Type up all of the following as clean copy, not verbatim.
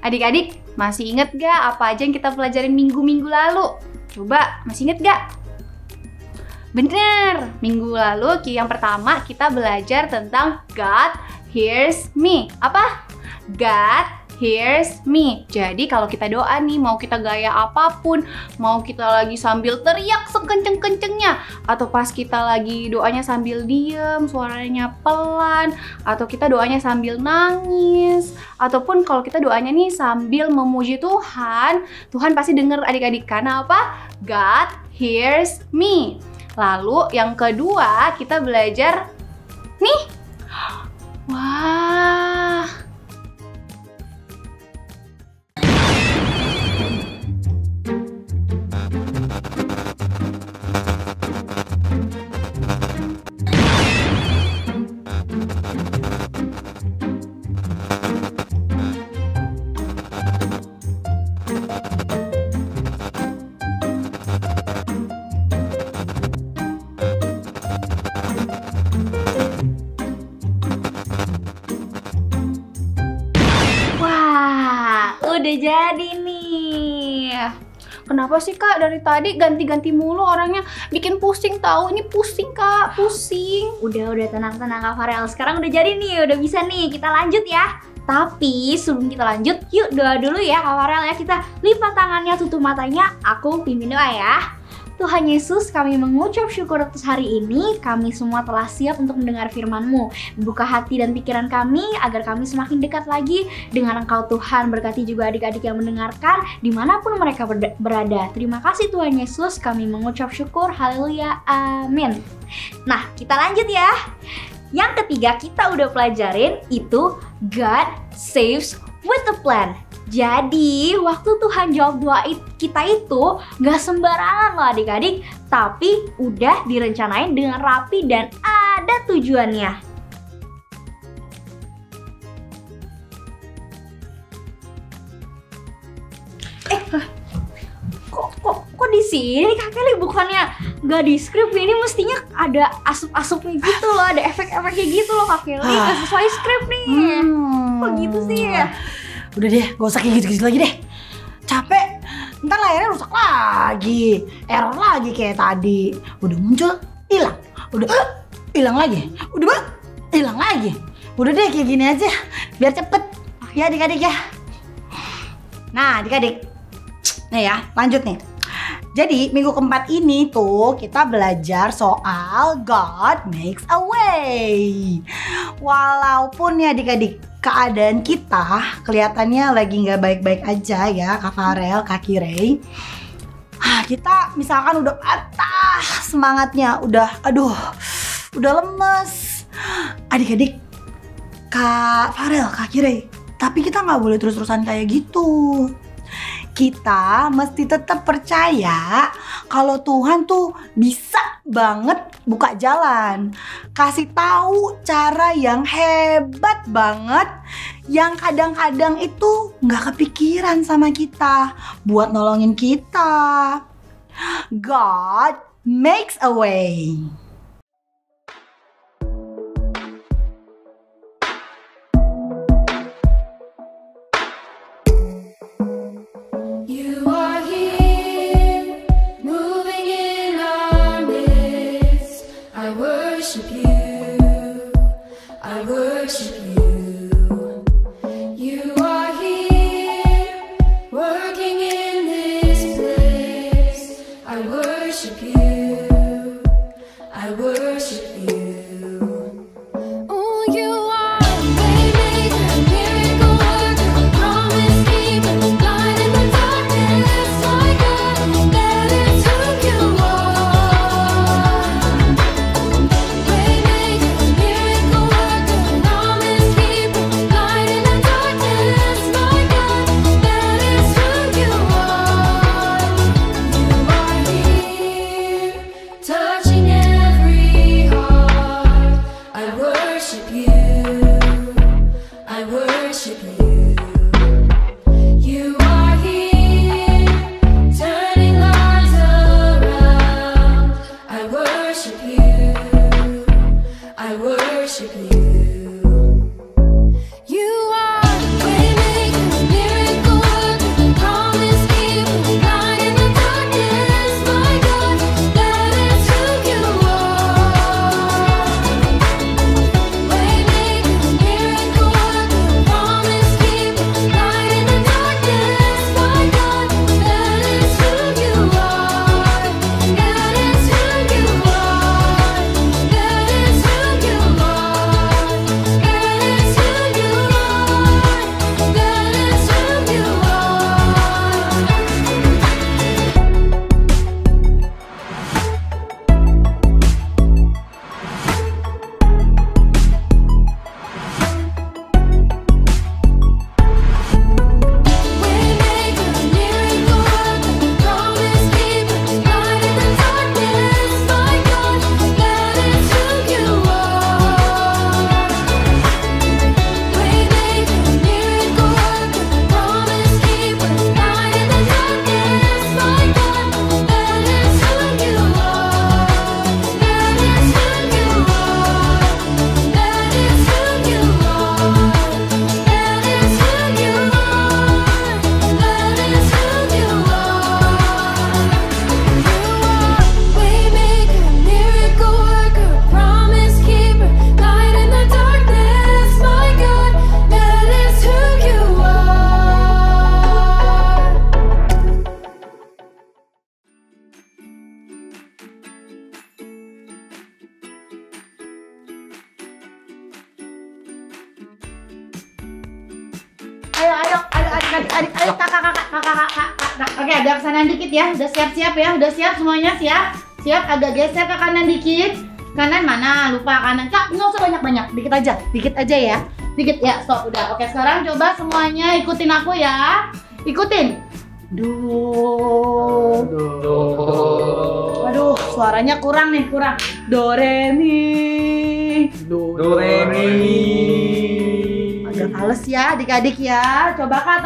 Adik-adik, masih inget gak apa aja yang kita pelajarin minggu-minggu lalu? Coba, masih inget gak? Bener, minggu lalu yang pertama kita belajar tentang God hears me. Apa? God hears me. Jadi kalau kita doa nih, mau kita gaya apapun, mau kita lagi sambil teriak sekenceng-kencengnya, atau pas kita lagi doanya sambil diem, suaranya pelan, atau kita doanya sambil nangis, ataupun kalau kita doanya nih sambil memuji Tuhan, Tuhan pasti denger adik-adik. Karena apa? God hears me. Lalu yang kedua kita belajar nih. Wah. Udah jadi nih. Kenapa sih Kak dari tadi ganti-ganti mulu orangnya, bikin pusing tahu. Ini pusing Kak, pusing. Udah tenang-tenang Kak Farel. Sekarang udah jadi nih, udah bisa nih. Kita lanjut ya. Tapi sebelum kita lanjut, yuk doa dulu ya Kak Farel ya. Kita lipat tangannya, tutup matanya. Aku pimpin doa ya. Tuhan Yesus, kami mengucap syukur atas hari ini. Kami semua telah siap untuk mendengar firman-Mu. Buka hati dan pikiran kami agar kami semakin dekat lagi dengan Engkau Tuhan. Berkati juga adik-adik yang mendengarkan dimanapun mereka berada. Terima kasih Tuhan Yesus, kami mengucap syukur. Haleluya, amin. Nah, kita lanjut ya. Yang ketiga kita udah pelajarin itu God saves with a plan. Jadi, waktu Tuhan jawab doa kita itu gak sembarangan loh adik-adik, tapi udah direncanain dengan rapi dan ada tujuannya. Kok di sini Kak Kelly bukannya gak di skrip? Ini mestinya ada asup-asupnya gitu loh, ada efek-efeknya gitu loh Kak Kelly. Gak sesuai skrip nih. Kok gitu sih ya? Udah deh, gak usah kayak gitu-gitu lagi deh. Capek, ntar layarnya rusak lagi, error lagi kayak tadi. Udah muncul, hilang. Udah hilang lagi. Udah hilang lagi. Udah deh kayak gini aja, biar cepet. Ya adik-adik ya. Nah adik-adik, nih ya lanjut nih. Jadi minggu keempat ini tuh kita belajar soal God makes a way. Walaupun ya adik-adik keadaan kita kelihatannya lagi nggak baik-baik aja ya Kak Farel, Kak Kirei. Kita misalkan udah patah semangatnya, udah lemes. Adik-adik, Kak Farel, Kak Kirei, tapi kita nggak boleh terus-terusan kayak gitu. Kita mesti tetap percaya kalau Tuhan tuh bisa banget buka jalan, kasih tahu cara yang hebat banget, yang kadang-kadang itu nggak kepikiran sama kita buat nolongin kita. God makes a way. You are waymaker, miracle Ayo, adik, kakak. Oke, agak ke kanan dikit ya. Udah siap-siap ya, udah siap semuanya, siap. Siap, agak geser ke kanan dikit. Kanan mana? Lupa kanan. Kak, nggak usah banyak-banyak, dikit aja ya. Dikit ya, stop, udah. Oke, sekarang coba semuanya ikutin aku ya. Ikutin. Aduh, suaranya kurang nih, kurang. Do, re, mi. Agak males ya adik-adik ya. Coba Kak,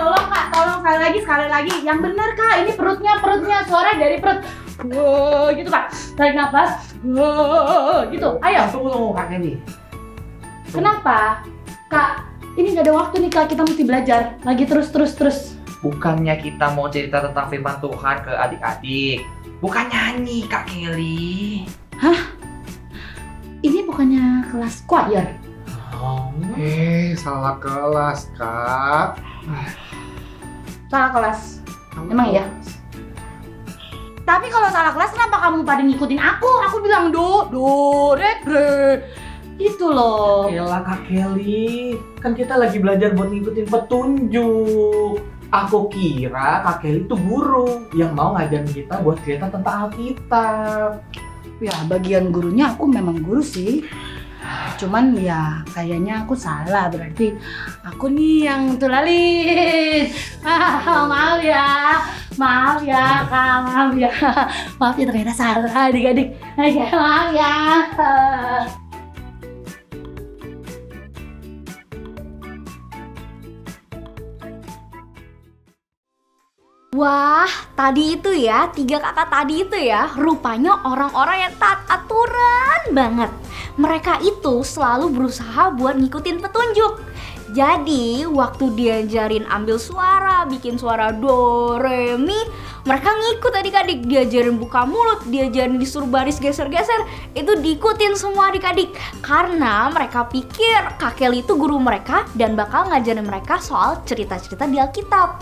tolong sekali lagi. Yang benar Kak, ini perutnya, suara dari perut. Gitu Kak. Tarik nafas. Gitu. Ayo. Tunggu Kak Kelly. Kenapa? Kak, ini nggak ada waktu nih Kak, kita mesti belajar. Lagi terus. Bukannya kita mau cerita tentang firman Tuhan ke adik-adik. Bukan nyanyi Kak Kelly. Ini bukannya kelas choir? Salah kelas, Kak. Salah kelas. Emang iya? Tapi kalau salah kelas kenapa kamu pada ngikutin aku? Aku bilang do, re. Gitu loh. Elah Kak Kelly, kan kita lagi belajar buat ngikutin petunjuk. Aku kira Kak Kelly itu guru yang mau ngajarin kita buat cerita tentang Alkitab. Ya bagian gurunya aku memang guru sih. Cuman ya kayaknya aku salah, berarti aku nih yang tulalin. Maaf ya Kak, maaf ya ternyata salah adik-adik. Maaf ya. Wah, tadi itu ya, 3 kakak tadi itu ya, rupanya orang-orang yang taat aturan banget. Mereka itu selalu berusaha buat ngikutin petunjuk. Jadi, waktu diajarin ambil suara, bikin suara do, re, mi, mereka ngikut adik-adik. Diajarin buka mulut, diajarin disuruh baris geser-geser, itu diikutin semua adik-adik. Karena mereka pikir Kak Kelly itu guru mereka dan bakal ngajarin mereka soal cerita-cerita di Alkitab.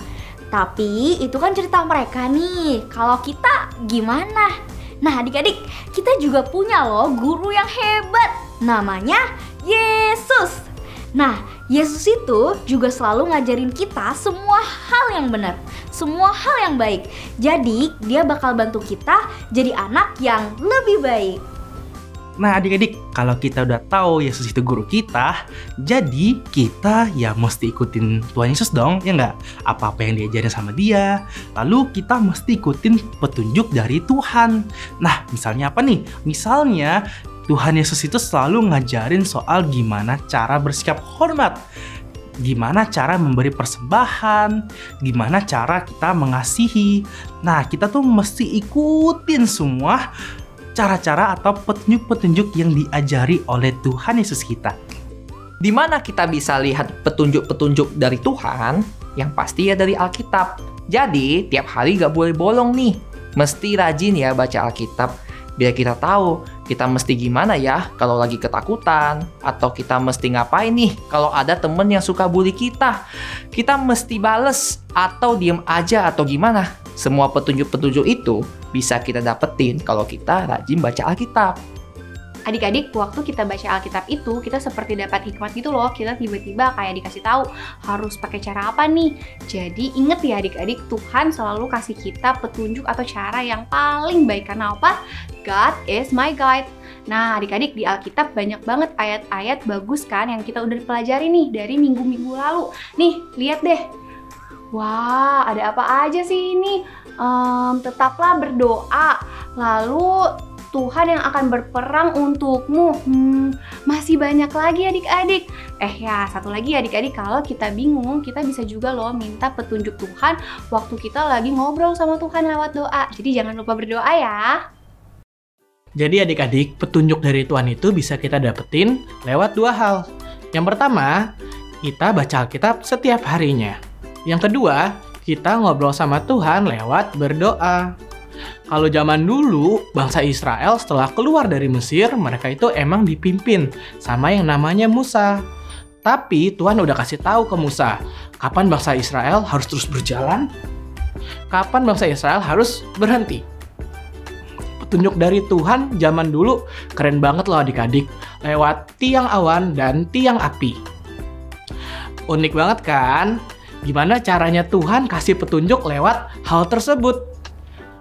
Tapi itu kan cerita mereka nih, kalau kita gimana? Nah adik-adik, kita juga punya loh guru yang hebat, namanya Yesus. Nah, Yesus itu juga selalu ngajarin kita semua hal yang benar, semua hal yang baik. Jadi dia bakal bantu kita jadi anak yang lebih baik. Nah adik-adik, kalau kita udah tahu Yesus itu guru kita, jadi kita ya mesti ikutin Tuhan Yesus dong, ya nggak? Apa-apa yang diajarin sama dia, lalu kita mesti ikutin petunjuk dari Tuhan. Nah misalnya apa nih? Misalnya Tuhan Yesus itu selalu ngajarin soal gimana cara bersikap hormat, gimana cara memberi persembahan, gimana cara kita mengasihi. Nah kita tuh mesti ikutin semua cara-cara atau petunjuk-petunjuk yang diajari oleh Tuhan Yesus kita. Di mana kita bisa lihat petunjuk-petunjuk dari Tuhan? Yang pasti ya dari Alkitab. Jadi tiap hari gak boleh bolong nih. Mesti rajin ya baca Alkitab. Biar kita tahu kita mesti gimana ya kalau lagi ketakutan. Atau kita mesti ngapain nih kalau ada temen yang suka bully kita. Kita mesti bales atau diem aja atau gimana. Semua petunjuk-petunjuk itu bisa kita dapetin kalau kita rajin baca Alkitab. Adik-adik, waktu kita baca Alkitab itu, kita seperti dapat hikmat gitu loh. Kita tiba-tiba kayak dikasih tahu harus pakai cara apa nih. Jadi inget ya adik-adik, Tuhan selalu kasih kita petunjuk atau cara yang paling baik. Karena apa? God is my guide. Nah adik-adik, di Alkitab banyak banget ayat-ayat bagus kan yang kita udah pelajari nih dari minggu-minggu lalu. Nih, lihat deh. Wah, ada apa aja sih ini? Tetaplah berdoa, lalu Tuhan yang akan berperang untukmu. Masih banyak lagi adik-adik. Ya, satu lagi adik-adik, kalau kita bingung, kita bisa juga loh minta petunjuk Tuhan waktu kita lagi ngobrol sama Tuhan lewat doa. Jadi jangan lupa berdoa ya. Jadi adik-adik, petunjuk dari Tuhan itu bisa kita dapetin lewat 2 hal. Yang pertama, kita baca Alkitab setiap harinya. Yang kedua, kita ngobrol sama Tuhan lewat berdoa. Kalau zaman dulu, bangsa Israel setelah keluar dari Mesir, mereka itu emang dipimpin sama yang namanya Musa. Tapi Tuhan udah kasih tahu ke Musa, kapan bangsa Israel harus terus berjalan, kapan bangsa Israel harus berhenti. Petunjuk dari Tuhan zaman dulu keren banget loh adik-adik, lewat tiang awan dan tiang api. Unik banget kan? gimana caranya Tuhan kasih petunjuk lewat hal tersebut.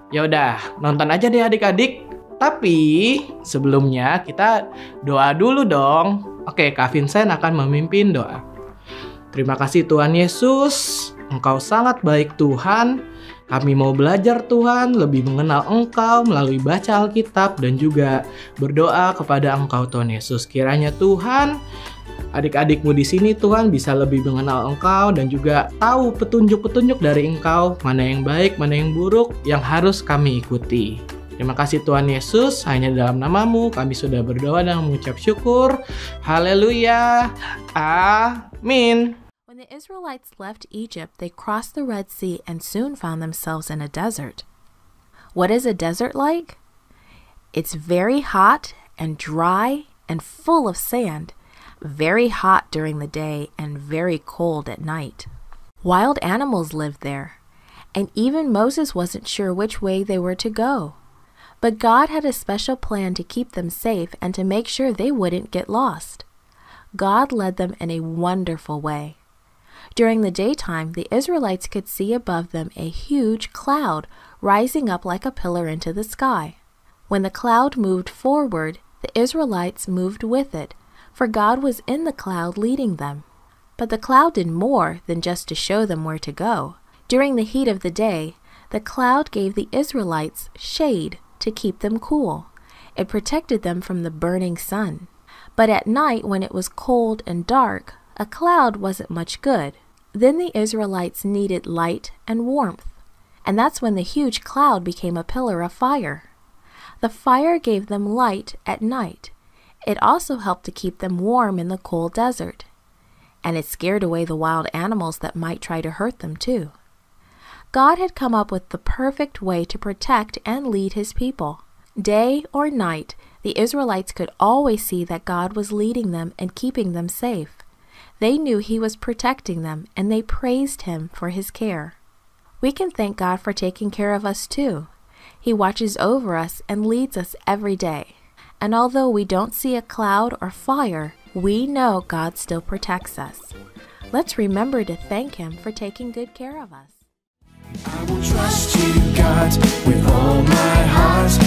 Ya udah, nonton aja deh adik-adik. Tapi sebelumnya kita doa dulu dong. Oke, Kak Vincent akan memimpin doa. Terima kasih Tuhan Yesus, Engkau sangat baik Tuhan. Kami mau belajar Tuhan, lebih mengenal Engkau melalui baca Alkitab dan juga berdoa kepada Engkau Tuhan Yesus. Kiranya Tuhan, adik-adikmu di sini Tuhan bisa lebih mengenal Engkau dan juga tahu petunjuk-petunjuk dari Engkau, mana yang baik, mana yang buruk, yang harus kami ikuti. Terima kasih Tuhan Yesus, hanya dalam nama-Mu kami sudah berdoa dan mengucap syukur. Haleluya. Amin. When the Israelites left Egypt, they crossed the Red Sea and soon found themselves in a desert. What is a desert like? It's very hot and dry and full of sand, very hot during the day and very cold at night. Wild animals lived there, and even Moses wasn't sure which way they were to go. But God had a special plan to keep them safe and to make sure they wouldn't get lost. God led them in a wonderful way. During the daytime, the Israelites could see above them a huge cloud rising up like a pillar into the sky. When the cloud moved forward, the Israelites moved with it, for God was in the cloud leading them. But the cloud did more than just to show them where to go. During the heat of the day, the cloud gave the Israelites shade to keep them cool. It protected them from the burning sun. But at night, when it was cold and dark, a cloud wasn't much good. Then the Israelites needed light and warmth. And that's when the huge cloud became a pillar of fire. The fire gave them light at night. It also helped to keep them warm in the cold desert. And it scared away the wild animals that might try to hurt them too. God had come up with the perfect way to protect and lead His people. Day or night, the Israelites could always see that God was leading them and keeping them safe. They knew He was protecting them, and they praised Him for His care. We can thank God for taking care of us too. He watches over us and leads us every day. And although we don't see a cloud or fire, we know God still protects us. Let's remember to thank Him for taking good care of us. I will trust you, God, with all my heart.